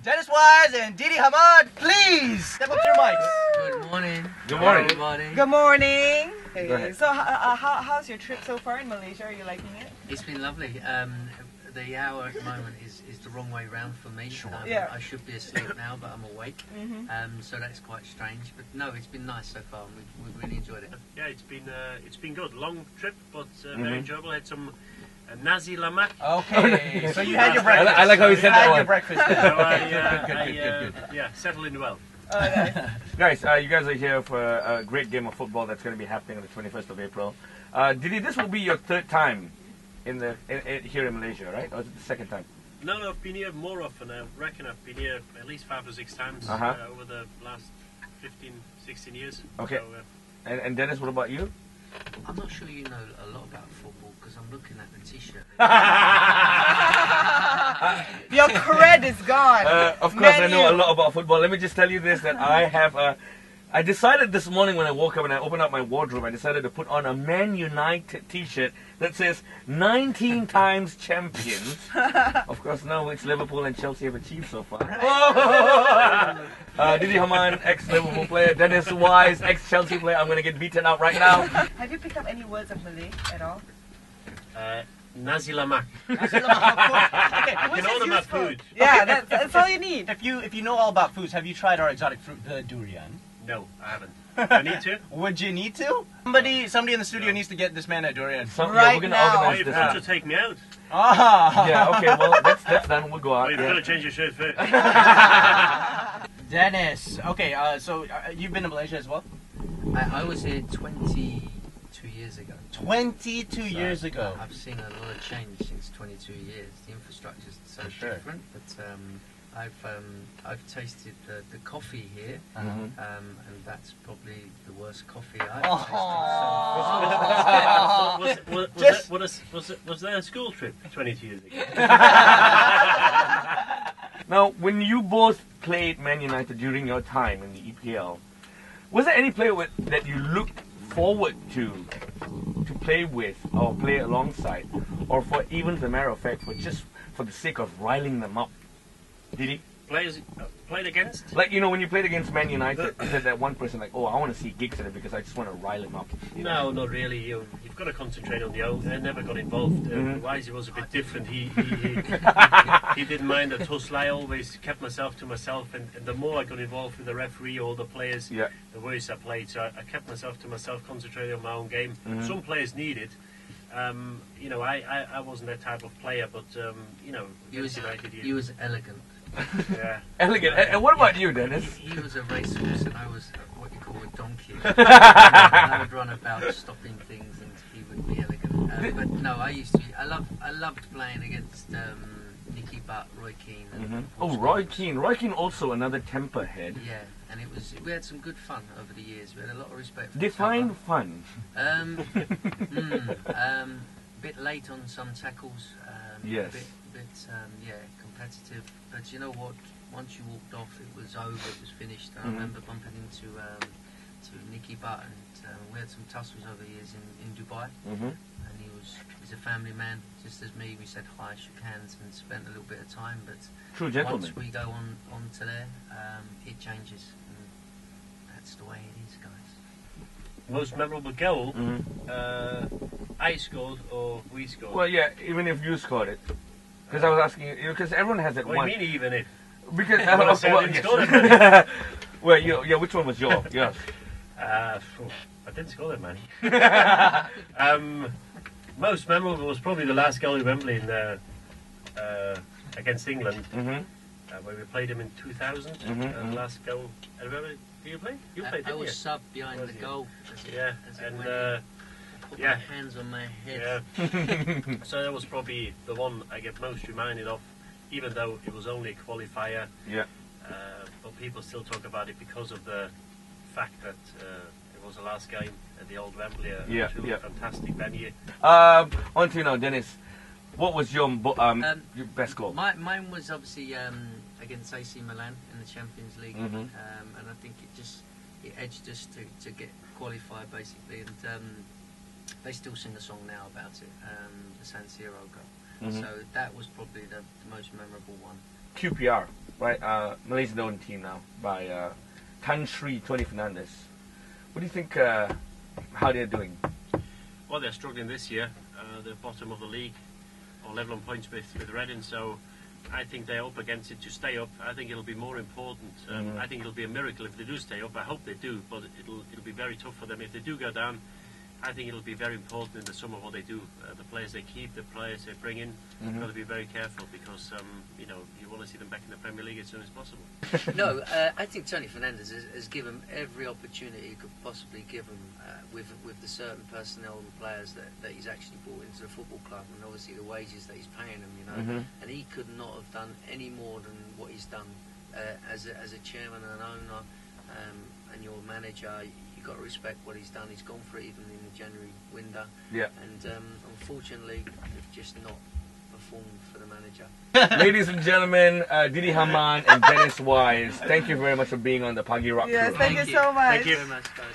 Dennis Wise and DIDI HAMANN, please step up to your mics. Good morning. Good morning. Everybody. Good morning. Go ahead. So, how's your trip so far in Malaysia? Are you liking it? It's been lovely. The hour at the moment is the wrong way round for me. Sure. Yeah. I should be asleep now, but I'm awake. So that's quite strange. But no, it's been nice so far. We've really enjoyed it. Yeah, it's been good. Long trip, but very enjoyable. Had some nasi lemak. Okay, so you had your breakfast. I like how he said that You had one. your breakfast then. So Good. yeah, settled in well. Oh, nice. Guys, you guys are here for a great game of football that's going to be happening on the 21st of April. Didi, this will be your third time here in Malaysia, right? Or is it the second time? No, I've been here more often. I reckon I've been here at least 5 or 6 times over the last 15, 16 years. Okay. So, And Dennis, what about you? I'm not sure you know a lot about football because I'm looking at the T-shirt. Your cred is gone. Of course, I know a lot about football. Let me just tell you this, that I decided this morning when I woke up and I opened up my wardrobe, I decided to put on a Man United T-shirt that says 19 times champions. Of course, now it's Liverpool and Chelsea have achieved so far. DIDI HAMANN, ex-Liverpool player. Dennis Wise, ex-Chelsea player. I'm going to get beaten out right now. Have you picked up any words of Malay at all? nasi lemak. Okay, I can order my food. Yeah, Okay, that's all you need. If you know all about foods, have you tried our exotic fruit, the durian? No, I haven't. I need to. Would you need to? Somebody in the studio needs to get this man a durian. Yeah, Right we're going to now. Oh, organize you've this. got to take me out. Ah. Yeah, okay, well, that's done. We'll go Oh, out. you've got to change your shirt first. Dennis. Okay, so you've been to Malaysia as well? I was here 22 years ago. 22 years ago. I've seen a lot of change since 22 years. The infrastructure's so sure. different, but I've tasted the coffee here, and that's probably the worst coffee I've tasted. Was there a school trip 22 years ago? Now, when you both played Man United during your time in the EPL, was there any player that you looked forward to play with or play alongside, or for even the matter of fact, for the sake of riling them up? Did he? Played against? Like, you know, when you played against Man United, is there that one person like, oh, I want to see Giggs in it because I just want to rile him up? No, not really. You've got to concentrate on the own. I never got involved. Wisey was a bit different. He didn't mind the tussle. I always kept myself to myself, and the more I got involved with the referee or the players, the worse I played. So I kept myself to myself, concentrating on my own game. Some players need it. You know, I wasn't that type of player, but you know, He was elegant. Yeah. Elegant. And what about you, Dennis? He was a racehorse and I was what you call a donkey. I would run about stopping things and he would be elegant. But no, I loved playing against Nicky Butt, Roy Keane. And Roy Keane. Roy Keane also another temper head. Yeah, and we had some good fun over the years. We had a lot of respect for Define fun. Bit late on some tackles. Yes. Yeah, competitive. But you know what? Once you walked off, it was over. It was finished. I remember bumping into Nicky Butt, and we had some tussles over the years in Dubai. And he's a family man, just as me. We said hi, shook hands, and spent a little bit of time. But True gentleman. once we go on to there, it changes. And that's the way it is, guys. Most memorable goal, I scored or we scored? Well, yeah, even if you scored it. Because I was asking you, because everyone has that What one. do you mean even if? Because I said I didn't score that many. well, which one was yours? Yes. I didn't score that many. Most memorable was probably the last goal in Wembley against England, where we played him in 2000. The last goal. I remember. Did you play? You played, didn't I was you? sub behind the goal. Yeah, and put my hands on my head. Yeah. So that was probably the one I get most reminded of, even though it was only a qualifier. Yeah. But people still talk about it because of the fact that it was the last game at the old Wembley, a truly fantastic venue. On to you now, Dennis. What was your best goal? Mine was obviously against AC Milan in the Champions League, and I think it edged us to get qualified basically, and they still sing a song now about it, the San Siro goal. So that was probably the most memorable one. QPR. right? Malaysia's own team now by Tan Sri Tony Fernandes. What do you think? How they're doing? Well, they're struggling this year. They're bottom of the league, or level on points with Reading. So I think they're up against it to stay up. I think it'll be more important. I think it'll be a miracle if they do stay up. I hope they do, but it'll be very tough for them if they do go down. I think it'll be very important in the summer what they do. The players they keep, the players they bring in, you've got to be very careful because you want to see them back in the Premier League as soon as possible. No, I think Tony Fernandes has given every opportunity he could possibly give them with the certain personnel and players that he's actually brought into the football club, and obviously the wages that he's paying them. And he could not have done any more than what he's done as a chairman and an owner and your manager. You've got to respect what he's done. He's gone for it even in the January window. Yeah. And unfortunately, they've just not performed for the manager. Ladies and gentlemen, DIDI HAMANN and Dennis Wise, thank you very much for being on the Pagi Rock Yes, Crew. thank you so much. Thank you Very much, guys.